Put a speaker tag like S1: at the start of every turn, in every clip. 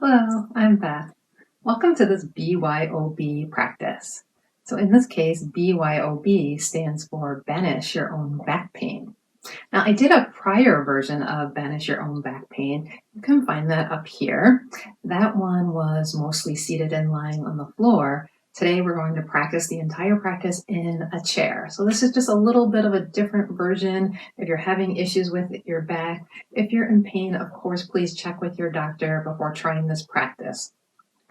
S1: Hello, I'm Beth. Welcome to this BYOB practice. So in this case, BYOB stands for Banish Your Own Back Pain. Now I did a prior version of Banish Your Own Back Pain. You can find that up here. That one was mostly seated and lying on the floor. Today we're going to practice the entire practice in a chair. So this is just a little bit of a different version. If you're having issues with your back, if you're in pain, of course, please check with your doctor before trying this practice.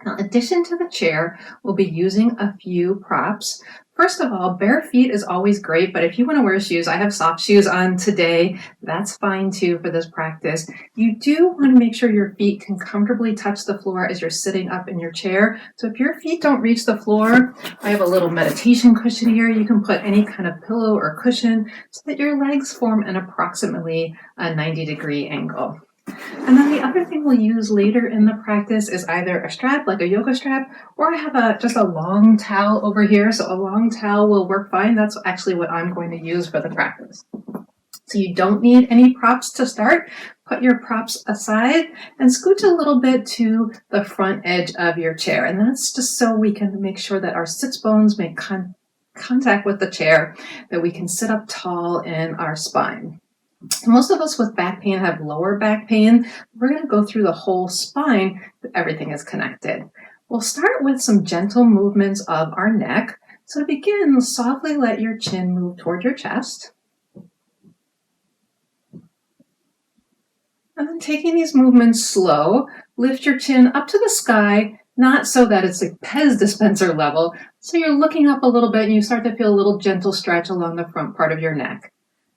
S1: Now, in addition to the chair, we'll be using a few props. First of all, bare feet is always great, but if you want to wear shoes, I have soft shoes on today. That's fine too for this practice. You do want to make sure your feet can comfortably touch the floor as you're sitting up in your chair. So if your feet don't reach the floor, I have a little meditation cushion here. You can put any kind of pillow or cushion so that your legs form an approximately 90-degree angle. And then the other thing we'll use later in the practice is either a strap, like a yoga strap, or I have just a long towel over here. So a long towel will work fine. That's actually what I'm going to use for the practice. So you don't need any props to start. Put your props aside and scooch a little bit to the front edge of your chair. And that's just so we can make sure that our sits bones make contact with the chair, that we can sit up tall in our spine. Most of us with back pain have lower back pain. We're going to go through the whole spine, but everything is connected. We'll start with some gentle movements of our neck. So to begin, softly let your chin move toward your chest. And then taking these movements slow, lift your chin up to the sky, not so that it's like Pez dispenser level. So you're looking up a little bit and you start to feel a little gentle stretch along the front part of your neck.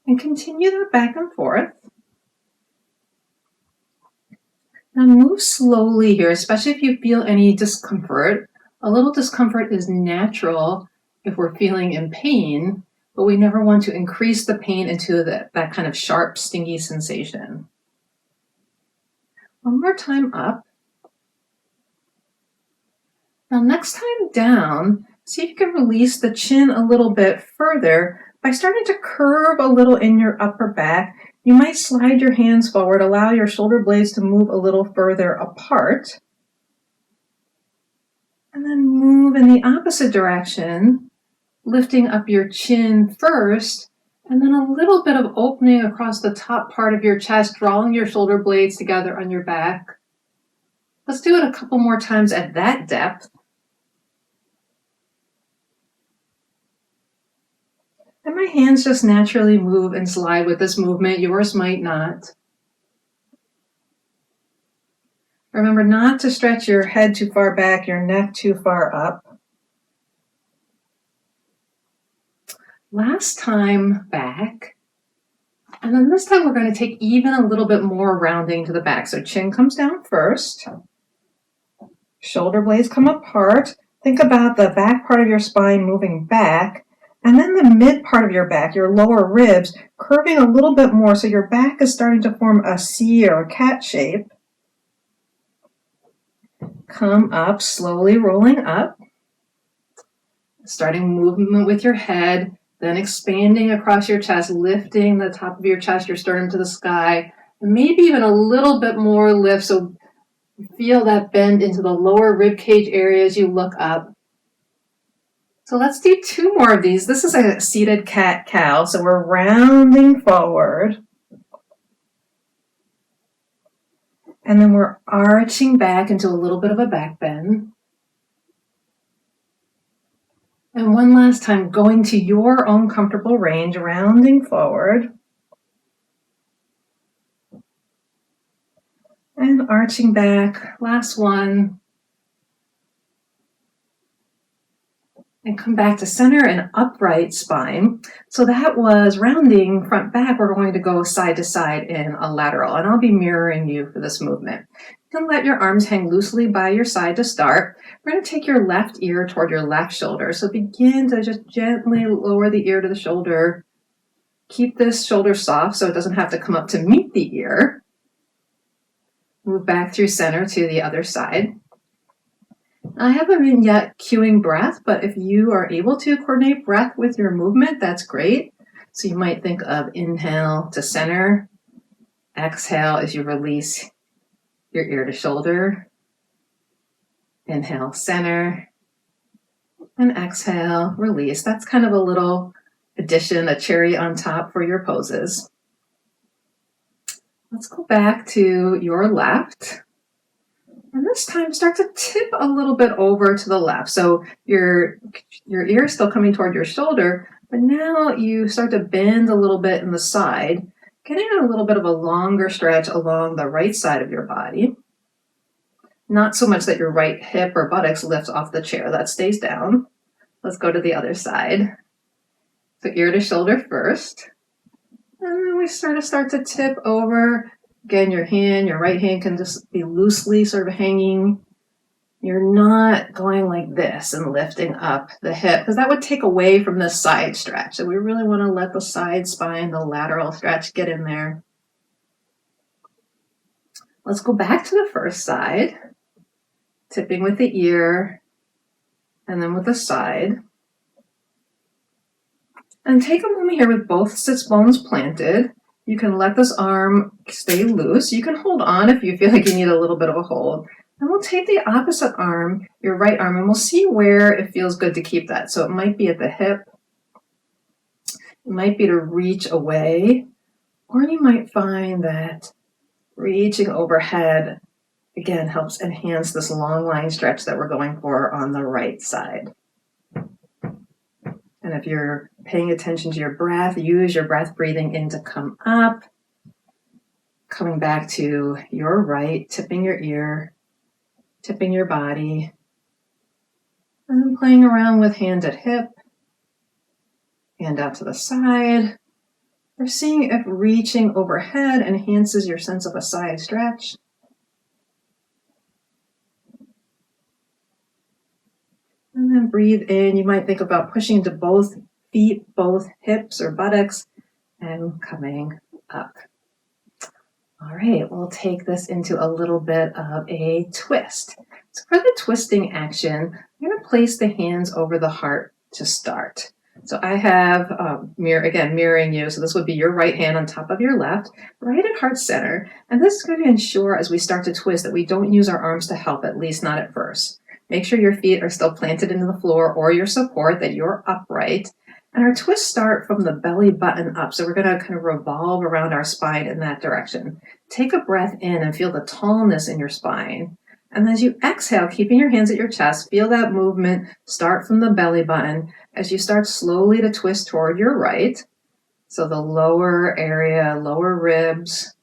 S1: And continue that back and forth. Now move slowly here, especially if you feel any discomfort. A little discomfort is natural if we're feeling in pain, but we never want to increase the pain into that kind of sharp, stingy sensation. One more time up. Now next time down, see if you can release the chin a little bit further by starting to curve a little in your upper back. You might slide your hands forward, allow your shoulder blades to move a little further apart. And then move in the opposite direction, lifting up your chin first, and then a little bit of opening across the top part of your chest, drawing your shoulder blades together on your back. Let's do it a couple more times at that depth. And my hands just naturally move and slide with this movement. Yours might not. Remember not to stretch your head too far back, your neck too far up. Last time back. And then this time we're going to take even a little bit more rounding to the back. So chin comes down first. Shoulder blades come apart. Think about the back part of your spine moving back. And then the mid part of your back, your lower ribs, curving a little bit more so your back is starting to form a C or a cat shape. Come up, slowly rolling up. Starting movement with your head, then expanding across your chest, lifting the top of your chest, your sternum to the sky. And maybe even a little bit more lift, so feel that bend into the lower rib cage area as you look up. So let's do two more of these. This is a seated cat-cow, so we're rounding forward. And then we're arching back into a little bit of a back bend. And one last time, going to your own comfortable range, rounding forward. And arching back. Last one. And come back to center and upright spine. So that was rounding front back. We're going to go side to side in a lateral, and I'll be mirroring you for this movement. You can let your arms hang loosely by your side to start. We're going to take your left ear toward your left shoulder. So begin to just gently lower the ear to the shoulder. Keep this shoulder soft so it doesn't have to come up to meet the ear. Move back through center to the other side. I haven't been yet cueing breath, but if you are able to coordinate breath with your movement, that's great. So you might think of inhale to center, exhale as you release your ear to shoulder, Inhale, center, and exhale, release. That's kind of a little addition, a cherry on top for your poses. Let's go back to your left. And this time start to tip a little bit over to the left. So your ear is still coming toward your shoulder, but now you start to bend a little bit in the side, getting a little bit of a longer stretch along the right side of your body. Not so much that your right hip or buttocks lifts off the chair, that stays down. Let's go to the other side. So ear to shoulder first. And then we start to tip over. Again, your right hand can just be loosely sort of hanging. You're not going like this and lifting up the hip, because that would take away from this side stretch. So we really want to let the side spine, the lateral stretch, get in there. Let's go back to the first side, tipping with the ear and then with the side. And take a moment here with both sits bones planted. You can let this arm stay loose. You can hold on if you feel like you need a little bit of a hold. And we'll take the opposite arm, your right arm, and we'll see where it feels good to keep that. So it might be at the hip. It might be to reach away. Or you might find that reaching overhead, again, helps enhance this long line stretch that we're going for on the right side. And if you're paying attention to your breath, use your breath breathing in to come up, coming back to your right, tipping your ear, tipping your body, and then playing around with hand at hip, hand out to the side. We're seeing if reaching overhead enhances your sense of a side stretch. And then breathe in. You might think about pushing into both feet, both hips or buttocks, and coming up. All right, we'll take this into a little bit of a twist. So for the twisting action, I'm going to place the hands over the heart to start. So I have, mirroring you. So this would be your right hand on top of your left, right at heart center. And this is going to ensure as we start to twist that we don't use our arms to help, at least not at first. Make sure your feet are still planted into the floor or your support, that you're upright. And our twists start from the belly button up. So we're going to kind of revolve around our spine in that direction. Take a breath in and feel the tallness in your spine. And as you exhale, keeping your hands at your chest, feel that movement start from the belly button as you start slowly to twist toward your right. So the lower area, lower ribs,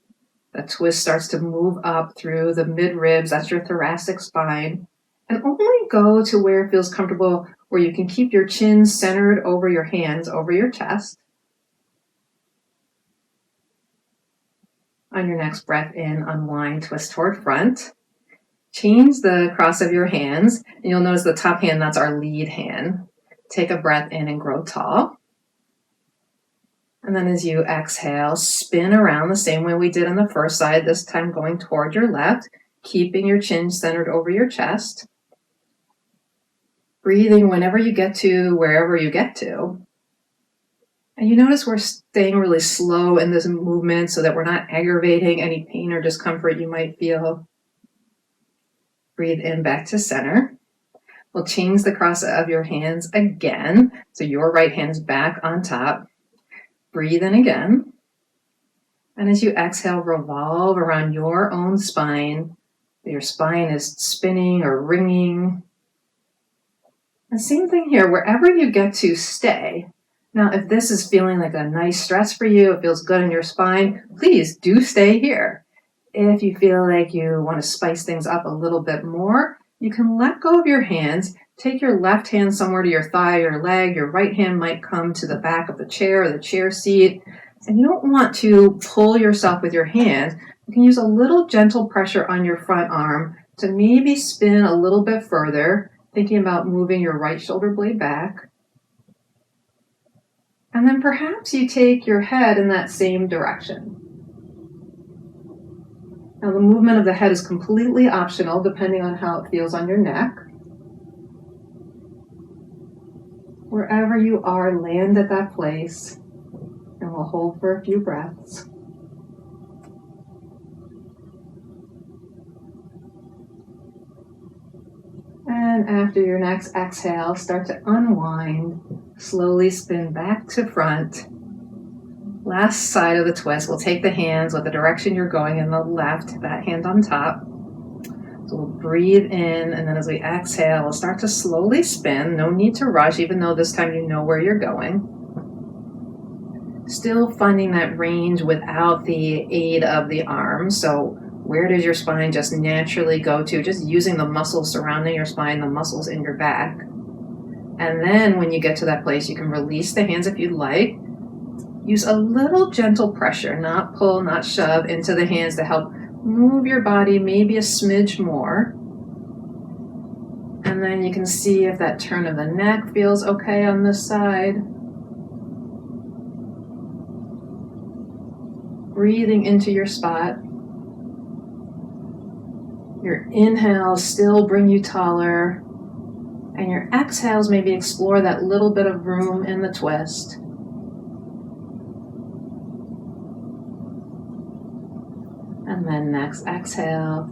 S1: the twist starts to move up through the mid ribs. That's your thoracic spine. And only go to where it feels comfortable, where you can keep your chin centered over your hands, over your chest. On your next breath in, unwind, twist toward front. Change the cross of your hands, and you'll notice the top hand, that's our lead hand. Take a breath in and grow tall. And then as you exhale, spin around the same way we did on the first side, this time going toward your left, keeping your chin centered over your chest. Breathing whenever you get to, wherever you get to. And you notice we're staying really slow in this movement so that we're not aggravating any pain or discomfort you might feel. Breathe in back to center. We'll change the cross of your hands again. So your right hand's back on top. Breathe in again. And as you exhale, revolve around your own spine. Your spine is spinning or ringing. And same thing here, wherever you get to, stay. Now, if this is feeling like a nice stretch for you, it feels good in your spine, please do stay here. If you feel like you want to spice things up a little bit more, you can let go of your hands. Take your left hand somewhere to your thigh or leg. Your right hand might come to the back of the chair or the chair seat. And you don't want to pull yourself with your hands. You can use a little gentle pressure on your front arm to maybe spin a little bit further, thinking about moving your right shoulder blade back. And then perhaps you take your head in that same direction. Now the movement of the head is completely optional depending on how it feels on your neck. Wherever you are, land at that place, and we'll hold for a few breaths. And after your next exhale, start to unwind. Slowly spin back to front. Last side of the twist, we'll take the hands with the direction you're going in the left, that hand on top. So we'll breathe in, and then as we exhale, we'll start to slowly spin. No need to rush, even though this time you know where you're going. Still finding that range without the aid of the arms. So where does your spine just naturally go to? Just using the muscles surrounding your spine, the muscles in your back. And then when you get to that place, you can release the hands if you'd like. Use a little gentle pressure, not pull, not shove, into the hands to help move your body maybe a smidge more. And then you can see if that turn of the neck feels okay on this side. Breathing into your spot. Your inhales still bring you taller. And your exhales maybe explore that little bit of room in the twist. And then next exhale,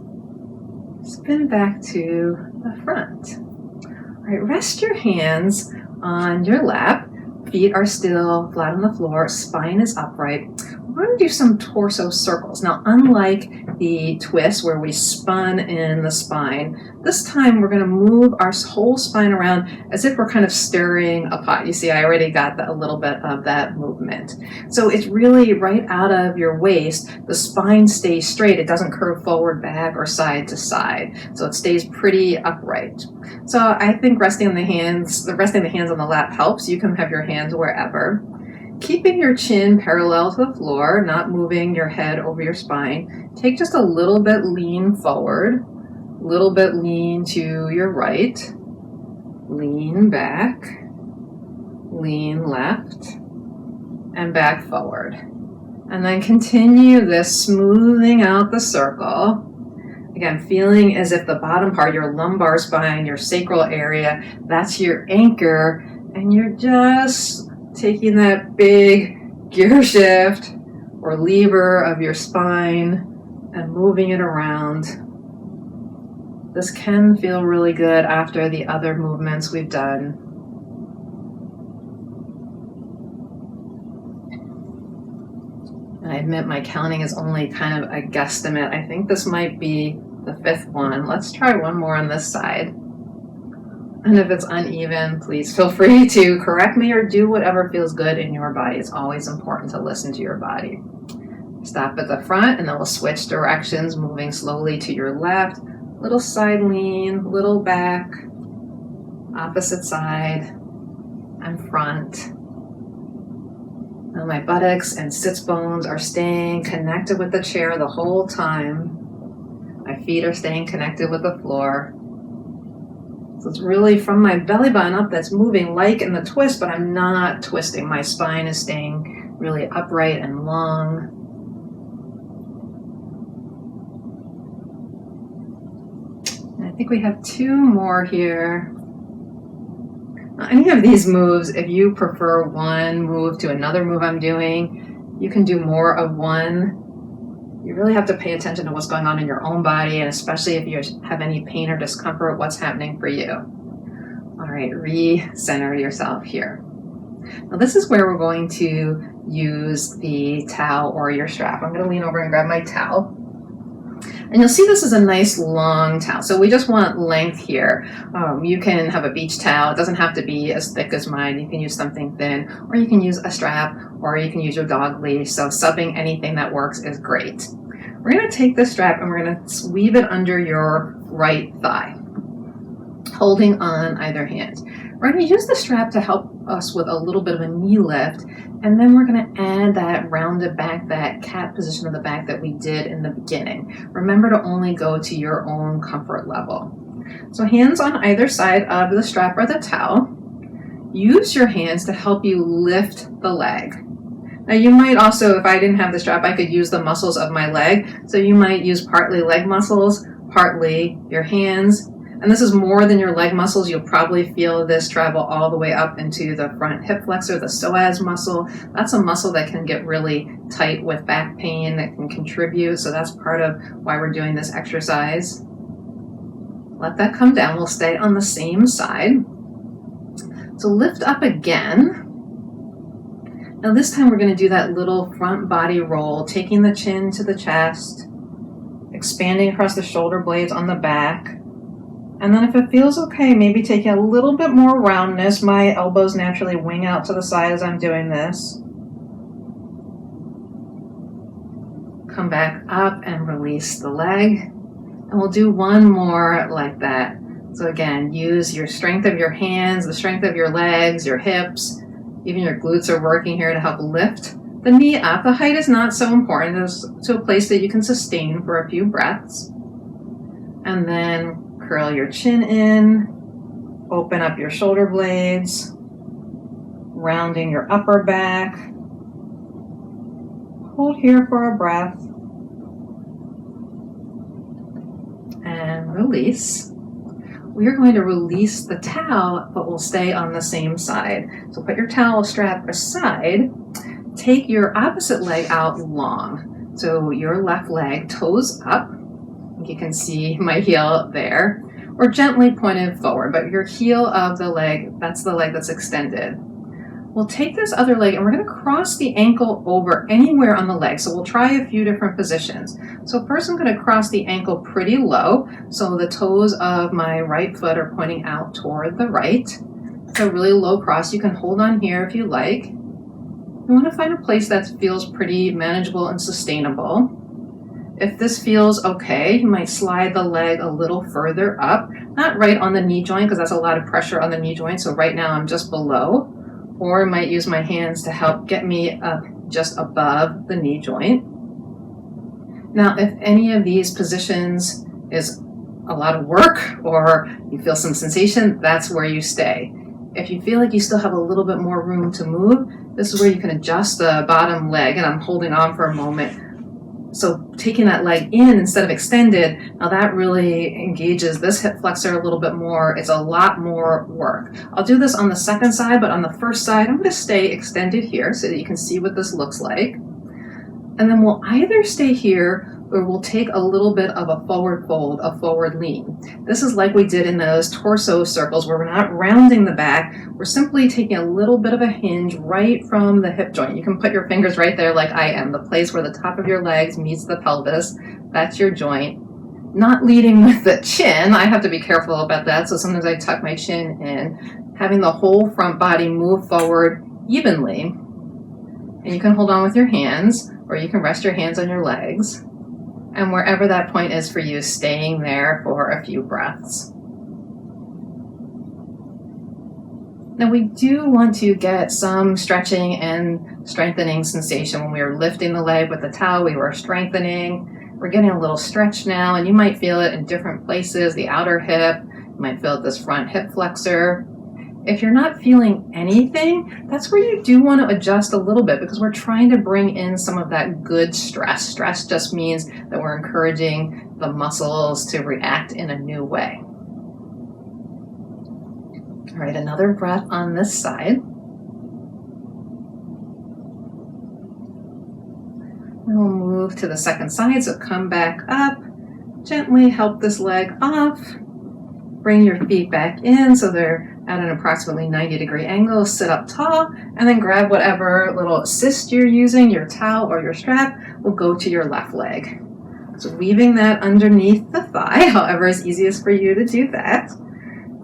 S1: spin back to the front. All right, rest your hands on your lap. Feet are still flat on the floor, spine is upright. We're going to do some torso circles. Now, unlike the twist where we spun in the spine, this time we're going to move our whole spine around as if we're kind of stirring a pot. You see, I already got a little bit of that movement. So it's really right out of your waist. The spine stays straight. It doesn't curve forward, back, or side to side. So it stays pretty upright. So I think resting the hands on the lap helps. You can have your hands wherever. Keeping your chin parallel to the floor, not moving your head over your spine. Take just a little bit lean forward, a little bit lean to your right, lean back, lean left, and back forward. And then continue this smoothing out the circle. Again, feeling as if the bottom part, your lumbar spine, your sacral area, that's your anchor, and you're just taking that big gear shift or lever of your spine and moving it around. This can feel really good after the other movements we've done. And I admit my counting is only kind of a guesstimate. I think this might be the 5th one. Let's try one more on this side. And if it's uneven, please feel free to correct me or do whatever feels good in your body. It's always important to listen to your body. Stop at the front, and then we'll switch directions, moving slowly to your left. Little side lean, little back, opposite side, and front. Now my buttocks and sits bones are staying connected with the chair the whole time. My feet are staying connected with the floor. So it's really from my belly button up that's moving like in the twist, but I'm not twisting. My spine is staying really upright and long. And I think we have 2 more here. Any of these moves, if you prefer one move to another move I'm doing, you can do more of one. You really have to pay attention to what's going on in your own body, and especially if you have any pain or discomfort, what's happening for you. All right, re-center yourself here. Now this is where we're going to use the towel or your strap. I'm going to lean over and grab my towel. And you'll see this is a nice long towel. So we just want length here. You can have a beach towel. It doesn't have to be as thick as mine. You can use something thin, or you can use a strap, or you can use your dog leash. So subbing anything that works is great. We're going to take this strap and we're going to weave it under your right thigh, holding on either hand. We're going to use the strap to help us with a little bit of a knee lift, and then we're going to add that rounded back, that cat position of the back that we did in the beginning. Remember to only go to your own comfort level. So hands on either side of the strap or the towel. Use your hands to help you lift the leg. Now you might also, if I didn't have the strap, I could use the muscles of my leg. So you might use partly leg muscles, partly your hands. And this is more than your leg muscles. You'll probably feel this travel all the way up into the front hip flexor, the psoas muscle. That's a muscle that can get really tight with back pain that can contribute. So that's part of why we're doing this exercise. Let that come down. We'll stay on the same side. So lift up again. Now this time we're going to do that little front body roll, taking the chin to the chest, expanding across the shoulder blades on the back. And then if it feels okay, maybe taking a little bit more roundness. My elbows naturally wing out to the side as I'm doing this. Come back up and release the leg. And we'll do one more like that. So again, use your strength of your hands, the strength of your legs, your hips, even your glutes are working here to help lift the knee up. The height is not so important. It's to a place that you can sustain for a few breaths. And then curl your chin in, open up your shoulder blades, rounding your upper back. Hold here for a breath. And release. We are going to release the towel, but we'll stay on the same side. So put your towel strap aside. Take your opposite leg out long. So your left leg, toes up. You can see my heel there, or gently pointed forward, but your heel of the leg, that's the leg that's extended. We'll take this other leg and we're going to cross the ankle over anywhere on the leg. So we'll try a few different positions. So first I'm going to cross the ankle pretty low. So the toes of my right foot are pointing out toward the right. It's a really low cross. You can hold on here if you like. You want to find a place that feels pretty manageable and sustainable. If this feels okay, you might slide the leg a little further up, not right on the knee joint because that's a lot of pressure on the knee joint. So right now I'm just below, or I might use my hands to help get me up just above the knee joint. Now, if any of these positions is a lot of work or you feel some sensation, that's where you stay. If you feel like you still have a little bit more room to move, this is where you can adjust the bottom leg, and I'm holding on for a moment. So taking that leg in instead of extended, now that really engages this hip flexor a little bit more. It's a lot more work. I'll do this on the second side, but on the first side, I'm going to stay extended here so that you can see what this looks like. And then we'll either stay here or we'll take a little bit of a forward fold, a forward lean. This is like we did in those torso circles where we're not rounding the back. We're simply taking a little bit of a hinge right from the hip joint. You can put your fingers right there like I am, the place where the top of your legs meets the pelvis. That's your joint. Not leading with the chin. I have to be careful about that. So sometimes I tuck my chin in, having the whole front body move forward evenly. And you can hold on with your hands, or you can rest your hands on your legs. And wherever that point is for you, staying there for a few breaths. Now we do want to get some stretching and strengthening sensation. When we were lifting the leg with the towel, we were strengthening. We're getting a little stretch now, and you might feel it in different places. The outer hip, you might feel it this front hip flexor. If you're not feeling anything, that's where you do want to adjust a little bit, because we're trying to bring in some of that good stress. Stress just means that we're encouraging the muscles to react in a new way. All right, another breath on this side. And we'll move to the second side, so come back up. Gently help this leg off. Bring your feet back in so they're at an approximately 90-degree angle. Sit up tall, and then grab whatever little assist you're using, your towel or your strap, will go to your left leg. So weaving that underneath the thigh, however is easiest for you to do that.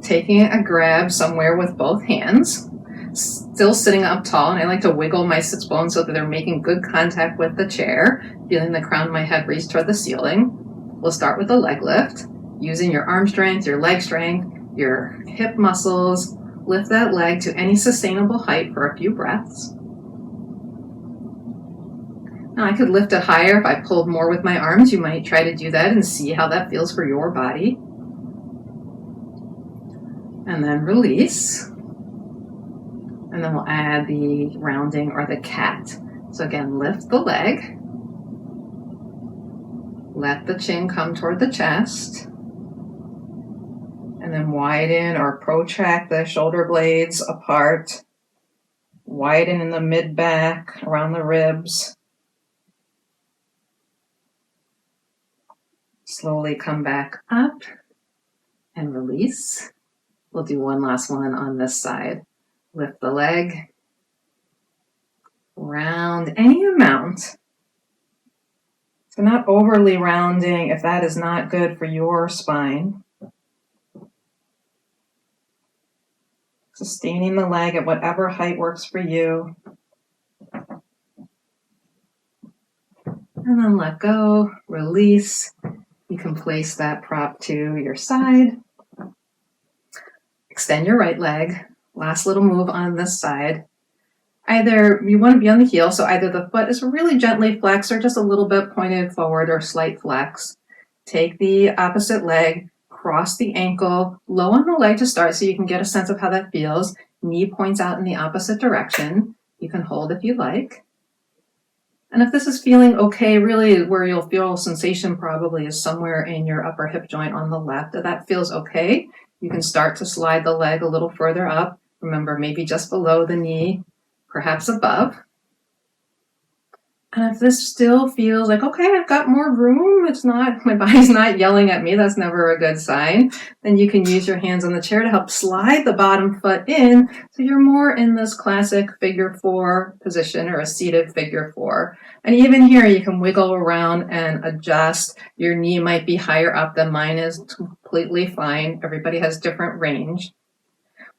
S1: Taking a grab somewhere with both hands. Still sitting up tall, and I like to wiggle my sits bones so that they're making good contact with the chair, feeling the crown of my head reach toward the ceiling. We'll start with the leg lift. Using your arm strength, your leg strength, your hip muscles, lift that leg to any sustainable height for a few breaths. Now I could lift it higher if I pulled more with my arms. You might try to do that and see how that feels for your body. And then release. And then we'll add the rounding or the cat. So again, lift the leg. Let the chin come toward the chest. And then widen or protract the shoulder blades apart. Widen in the mid-back, around the ribs. Slowly come back up. and release. We'll do one last one on this side. Lift the leg, round any amount. So not overly rounding if that is not good for your spine. Sustaining the leg at whatever height works for you. And then let go, release. You can place that prop to your side. Extend your right leg. Last little move on this side. Either you want to be on the heel, so either the foot is really gently flexed or just a little bit pointed forward or slight flex. Take the opposite leg, cross the ankle, low on the leg to start so you can get a sense of how that feels. Knee points out in the opposite direction. You can hold if you like. And if this is feeling okay, really where you'll feel sensation probably is somewhere in your upper hip joint on the left. If that feels okay, you can start to slide the leg a little further up. Remember, maybe just below the knee, perhaps above. And if this still feels like, okay, I've got more room, it's not, my body's not yelling at me, that's never a good sign, then you can use your hands on the chair to help slide the bottom foot in so you're more in this classic figure four position or a seated figure four. And even here you can wiggle around and adjust. Your knee might be higher up than mine is, completely fine. Everybody has different range.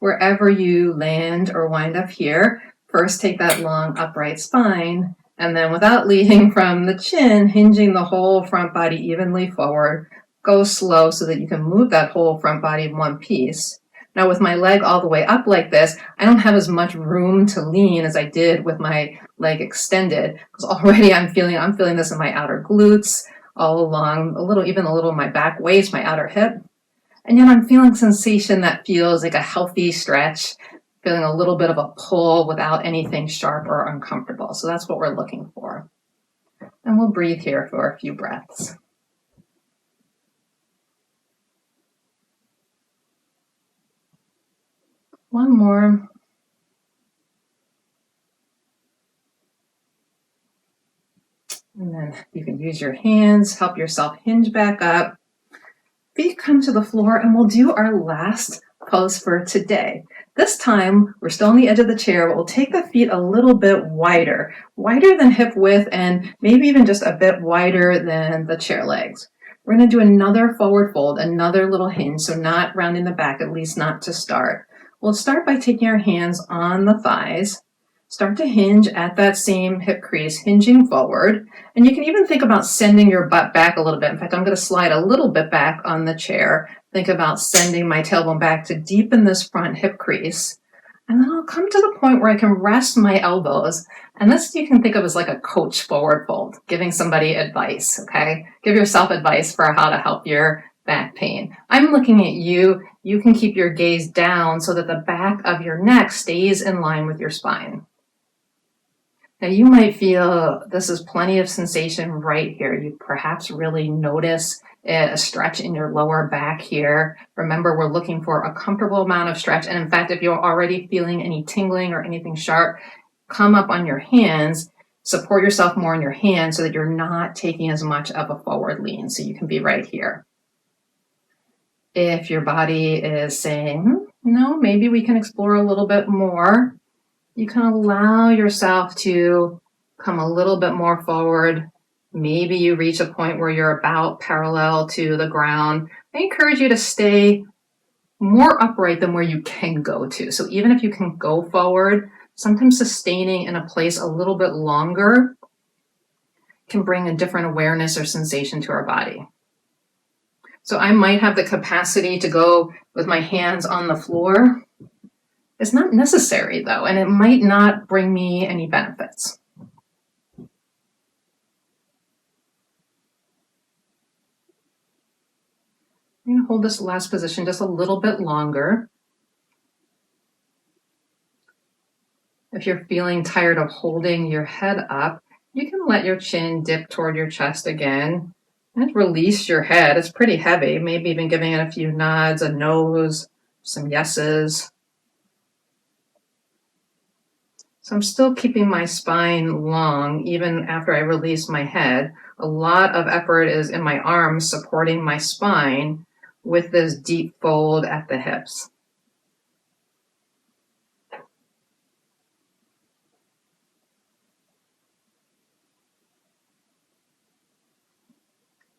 S1: Wherever you land or wind up here, first take that long upright spine. And then without leading from the chin, hinging the whole front body evenly forward, go slow so that you can move that whole front body in one piece. Now with my leg all the way up like this, I don't have as much room to lean as I did with my leg extended, because already I'm feeling this in my outer glutes, all along, even a little in my back waist, my outer hip. And yet I'm feeling sensation that feels like a healthy stretch, feeling a little bit of a pull without anything sharp or uncomfortable. So that's what we're looking for. And we'll breathe here for a few breaths. One more. And then you can use your hands, help yourself hinge back up. Feet come to the floor, and we'll do our last pose for today. This time, we're still on the edge of the chair, but we'll take the feet a little bit wider than hip width, and maybe even just a bit wider than the chair legs. We're going to do another forward fold, another little hinge, so not rounding the back, at least not to start. We'll start by taking our hands on the thighs. Start to hinge at that same hip crease, hinging forward. And you can even think about sending your butt back a little bit. In fact, I'm going to slide a little bit back on the chair. Think about sending my tailbone back to deepen this front hip crease. And then I'll come to the point where I can rest my elbows. And this you can think of as like a coach forward fold, giving somebody advice, okay? Give yourself advice for how to help your back pain. I'm looking at you. You can keep your gaze down so that the back of your neck stays in line with your spine. Now you might feel this is plenty of sensation right here. You perhaps really notice a stretch in your lower back here. Remember, we're looking for a comfortable amount of stretch. And in fact, if you're already feeling any tingling or anything sharp, come up on your hands, support yourself more on your hands so that you're not taking as much of a forward lean. So you can be right here. If your body is saying, maybe we can explore a little bit more, you can allow yourself to come a little bit more forward. Maybe you reach a point where you're about parallel to the ground. I encourage you to stay more upright than where you can go to. So even if you can go forward, sometimes sustaining in a place a little bit longer can bring a different awareness or sensation to our body. So I might have the capacity to go with my hands on the floor. It's not necessary though, and it might not bring me any benefits. I'm going to hold this last position just a little bit longer. If you're feeling tired of holding your head up, you can let your chin dip toward your chest again and release your head. It's pretty heavy, maybe even giving it a few nods, a nose, some yeses. So I'm still keeping my spine long even after I release my head. A lot of effort is in my arms supporting my spine with this deep fold at the hips.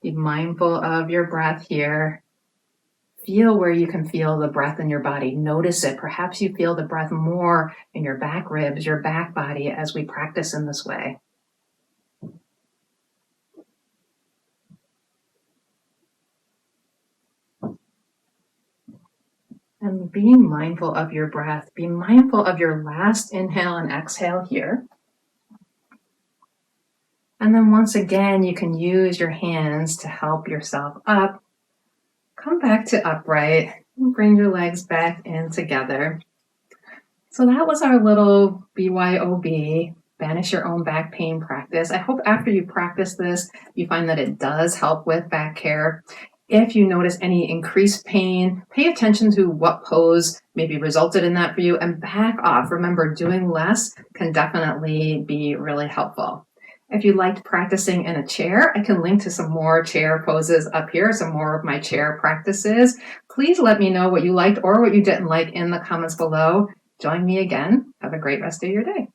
S1: Be mindful of your breath here. Feel where you can feel the breath in your body. Notice it. Perhaps you feel the breath more in your back ribs, your back body as we practice in this way. And be mindful of your breath. Be mindful of your last inhale and exhale here. And then once again, you can use your hands to help yourself up. Come back to upright and bring your legs back in together. So that was our little BYOB, Banish Your Own Back Pain practice. I hope after you practice this, you find that it does help with back care. If you notice any increased pain, pay attention to what pose maybe resulted in that for you and back off. Remember, doing less can definitely be really helpful. If you liked practicing in a chair, I can link to some more chair poses up here, some more of my chair practices. Please let me know what you liked or what you didn't like in the comments below. Join me again. Have a great rest of your day.